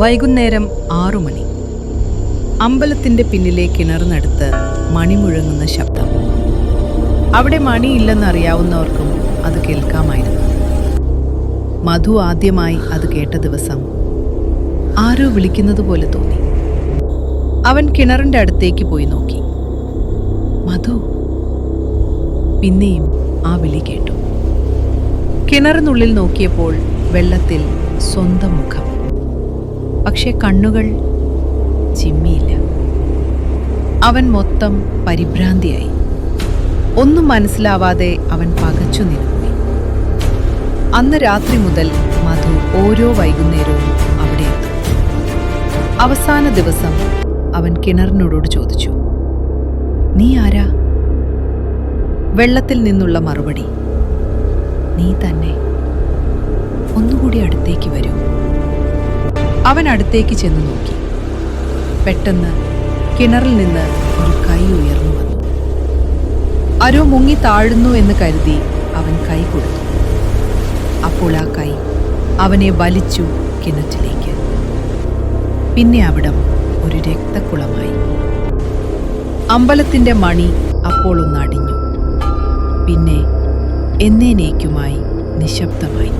വൈകുന്നേരം 6 മണി. അമ്പലത്തിന്റെ പിന്നിലെ കിണറിനടുത്ത് മണി മുഴങ്ങുന്ന ശബ്ദം. അവിടെ മണിയില്ലെന്നറിയാവുന്നവർക്കും അത് കേൾക്കാമായിരുന്നു. മധു ആദ്യമായി അത് കേട്ട ദിവസം ആരോ വിളിക്കുന്നത് പോലെ തോന്നി. അവൻ കിണറിന്റെ അടുത്തേക്ക് പോയി നോക്കി. മധു. പിന്നെയും ആ വിളി കേട്ടു. കിണറിനുള്ളിൽ നോക്കിയപ്പോൾ വെള്ളത്തിൽ സ്വന്തം മുഖം. പക്ഷെ കണ്ണുകൾ ചിമ്മിയില്ല. അവൻ മൊത്തം പരിഭ്രാന്തിയായി. ഒന്നും മനസ്സിലാവാതെ അവൻ പകച്ചു നിന്നുപോയി. അന്ന് രാത്രി മുതൽ മധു ഓരോ വൈകുന്നേരവും അവിടെ എത്തും. അവസാന ദിവസം അവൻ കിണറിനോട് ചോദിച്ചു, "നീ ആരാ?" വെള്ളത്തിൽ നിന്നുള്ള മറുപടി, "നീ തന്നെ. ഒന്നുകൂടി അടുത്തേക്ക് വരൂ." അവൻ അടുത്തേക്ക് ചെന്ന് നോക്കി. പെട്ടെന്ന് കിണറിൽ നിന്ന് ഒരു കൈ ഉയർന്നു വന്നു. ആരോ മുങ്ങി താഴുന്നു എന്ന് കരുതി അവൻ കൈ കൊടുത്തു. അപ്പോൾ ആ കൈ അവനെ വലിച്ചു കിണറ്റിലേക്ക്. പിന്നെ അവിടം ഒരു രക്തക്കുളമായി. അമ്പലത്തിന്റെ മണി അപ്പോൾ ഒന്ന് അടിഞ്ഞു. പിന്നെ എന്നേനേക്കുമായി നിശബ്ദമായി.